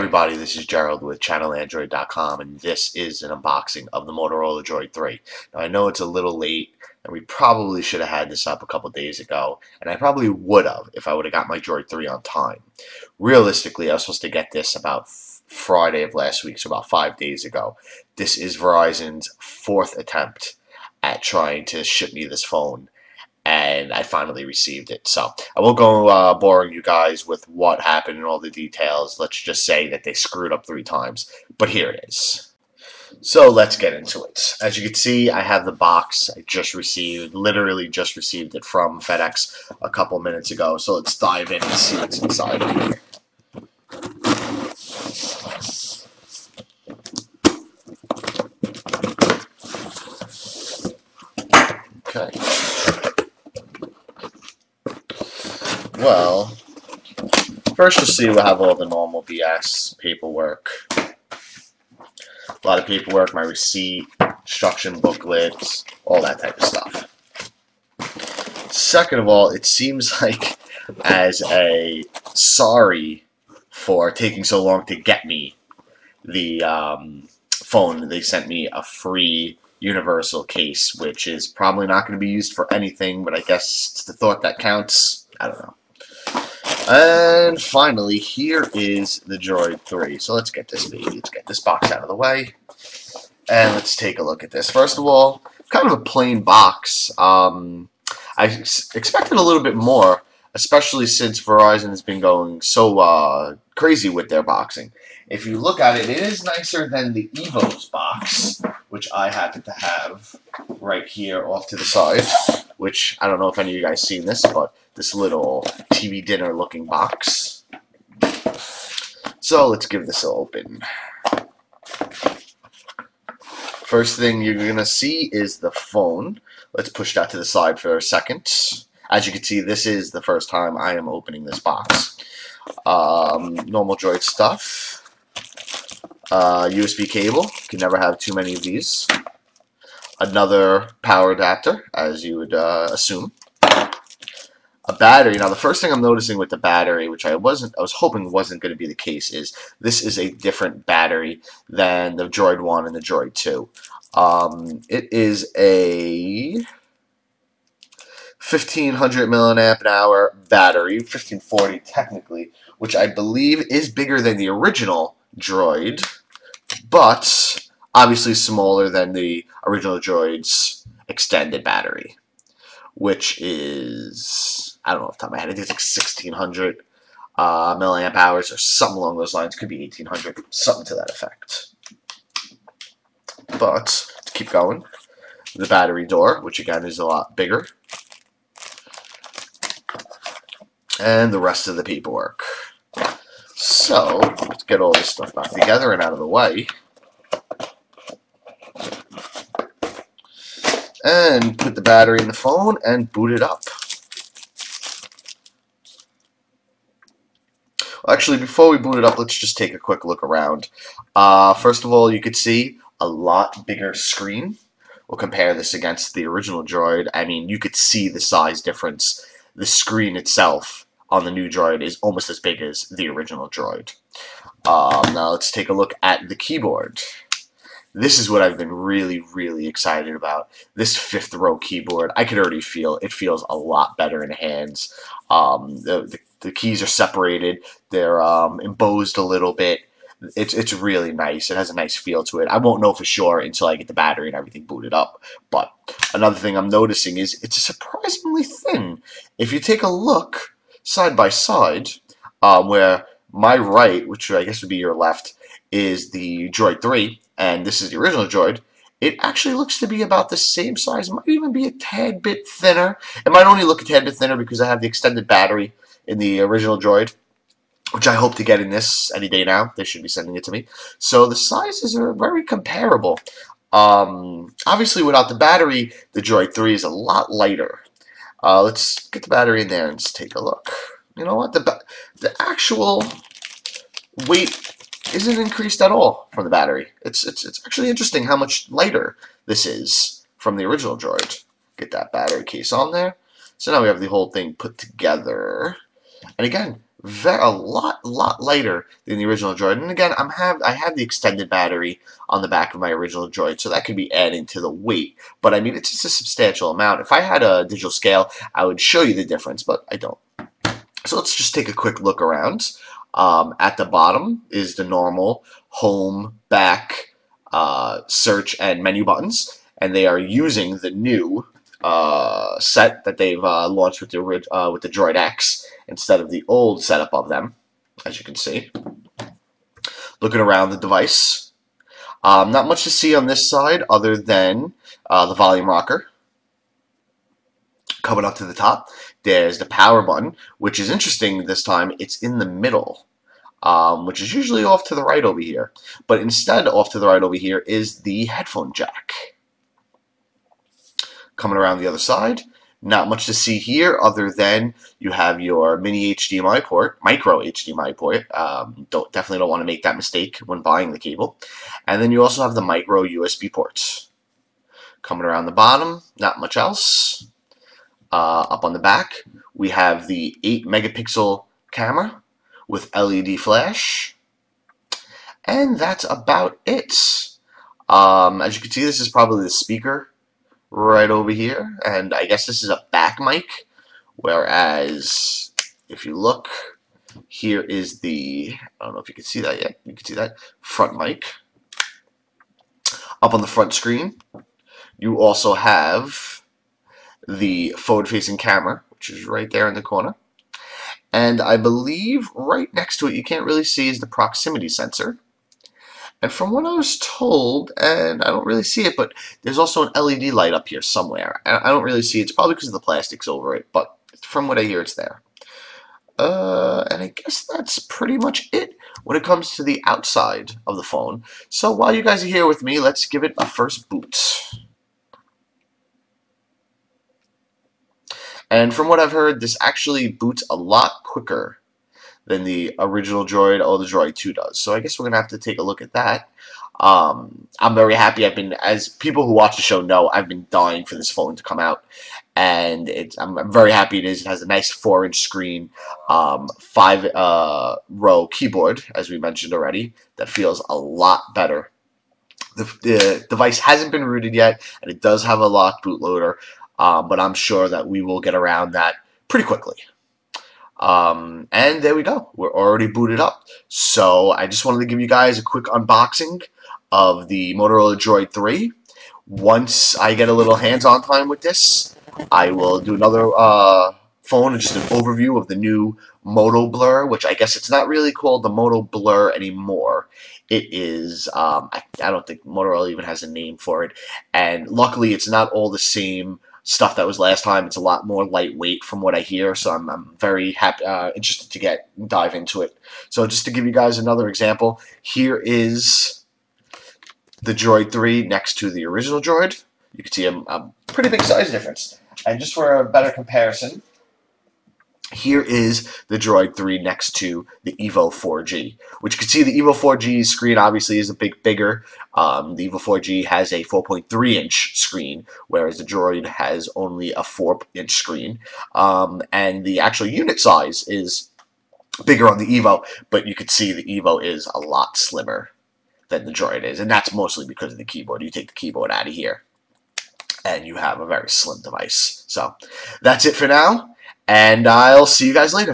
everybody, this is Gerald with ChannelAndroid.com, and this is an unboxing of the Motorola Droid 3. Now, I know it's a little late, and we probably should have had this up a couple days ago, and I probably would have if I would have got my Droid 3 on time. Realistically, I was supposed to get this about Friday of last week, so about 5 days ago. This is Verizon's fourth attempt at trying to ship me this phone, and I finally received it. So I won't go boring you guys with what happened and all the details. Let's just say that they screwed up 3 times. But here it is. So let's get into it. As you can see, I have the box I just received, literally just received it from FedEx a couple minutes ago. So let's dive in and see what's inside of here. Okay. Well, first you'll see we'll have all the normal BS paperwork. A lot of paperwork, my receipt, instruction booklets, all that type of stuff. Second of all, it seems like as a sorry for taking so long to get me the phone, they sent me a free universal case, which is probably not going to be used for anything, but I guess it's the thought that counts. I don't know. And finally, here is the Droid 3. So let's get this baby, let's get this box out of the way, and let's take a look at this. First of all, kind of a plain box. I expected a little bit more, especially since Verizon has been going so crazy with their boxing. If you look at it, it is nicer than the Evo's box, which I happen to have right here off to the side, which I don't know if any of you guys seen this, but this little TV dinner looking box. So let's give this a open. First thing you're going to see is the phone. Let's push that to the side for a second. As you can see, this is the first time I am opening this box. Normal Droid stuff. USB cable. You can never have too many of these. Another power adapter, as you would assume. A battery. Now, the first thing I'm noticing with the battery, which I was hoping wasn't going to be the case, is this is a different battery than the Droid 1 and the Droid 2. It is a 1500 milliamp hour battery, 1540 technically, which I believe is bigger than the original Droid, but obviously smaller than the original Droid's extended battery, which is, I don't know off the top of my head, I think it's like 1600 milliamp hours or something along those lines. Could be 1800, something to that effect. But to keep going, the battery door, which again is a lot bigger, and the rest of the paperwork. So let's get all this stuff back together and out of the way, and put the battery in the phone and boot it up. Actually, before we boot it up, let's just take a quick look around. First of all, you could see a lot bigger screen. We'll compare this against the original Droid. I mean, you could see the size difference. The screen itself on the new Droid is almost as big as the original Droid. Now let's take a look at the keyboard. This is what I've been really, really excited about. This 5th row keyboard, I could already feel it feels a lot better in the hands. The keys are separated. They're embossed a little bit. It's really nice. It has a nice feel to it. I won't know for sure until I get the battery and everything booted up. But another thing I'm noticing is it's surprisingly thin. If you take a look side by side, where my right, which I guess would be your left, is the Droid 3, and this is the original Droid, it actually looks to be about the same size. It might even be a tad bit thinner. It might only look a tad bit thinner because I have the extended battery in the original Droid, which I hope to get in this any day now. They should be sending it to me. So the sizes are very comparable. Obviously, without the battery, the Droid 3 is a lot lighter. Let's get the battery in there and just take a look. You know what? The actual weight isn't increased at all from the battery. It's actually interesting how much lighter this is from the original Droid. Get that battery case on there. So now we have the whole thing put together. And again, a lot lighter than the original Droid. And again, I have the extended battery on the back of my original Droid, so that could be adding to the weight. But I mean, it's just a substantial amount. If I had a digital scale, I would show you the difference, but I don't. So let's just take a quick look around. At the bottom is the normal home, back, search, and menu buttons, and they are using the new set that they've launched with the Droid X instead of the old setup of them, as you can see. Looking around the device, not much to see on this side other than the volume rocker. Coming up to the top, there's the power button, which is interesting this time. It's in the middle, which is usually off to the right over here. But instead, off to the right over here is the headphone jack. Coming around the other side, not much to see here other than you have your mini HDMI port, micro HDMI port. Definitely don't want to make that mistake when buying the cable. And then you also have the micro USB ports. Coming around the bottom, not much else. Up on the back, we have the 8 megapixel camera with LED flash. And that's about it. As you can see, this is probably the speaker right over here. And I guess this is a back mic. Whereas, if you look, here is the, I don't know if you can see that yet. You can see that front mic. Up on the front screen, you also have the forward-facing camera, which is right there in the corner. And I believe right next to it, you can't really see, is the proximity sensor. And from what I was told, and I don't really see it, but there's also an LED light up here somewhere. I don't really see it. It's probably because of the plastics over it, but from what I hear, it's there. And I guess that's pretty much it when it comes to the outside of the phone. So while you guys are here with me, let's give it a first boot. And from what I've heard, this actually boots a lot quicker than the original Droid or the Droid 2 does. So I guess we're going to have to take a look at that. I'm very happy. As people who watch the show know, I've been dying for this phone to come out. And I'm very happy it is. It has a nice 4-inch screen, 5-row keyboard, as we mentioned already, that feels a lot better. The device hasn't been rooted yet, and it does have a locked bootloader. But I'm sure that we will get around that pretty quickly. And there we go. We're already booted up. So I just wanted to give you guys a quick unboxing of the Motorola Droid 3. Once I get a little hands-on time with this, I will do another phone, just an overview of the new Moto Blur, which I guess it's not really called the Moto Blur anymore. It is, I don't think Motorola even has a name for it. And luckily, it's not all the same stuff that was last time. It's a lot more lightweight from what I hear, so I'm very happy, interested to dive into it. So just to give you guys another example, here is the Droid 3 next to the original Droid. You can see a pretty big size difference. And just for a better comparison, here is the Droid 3 next to the Evo 4G, which you can see the Evo 4G screen obviously is a bit bigger. The Evo 4G has a 4.3-inch screen, whereas the Droid has only a 4-inch screen. And the actual unit size is bigger on the Evo, but you can see the Evo is a lot slimmer than the Droid is, and that's mostly because of the keyboard. You take the keyboard out of here, and you have a very slim device. So that's it for now. And I'll see you guys later.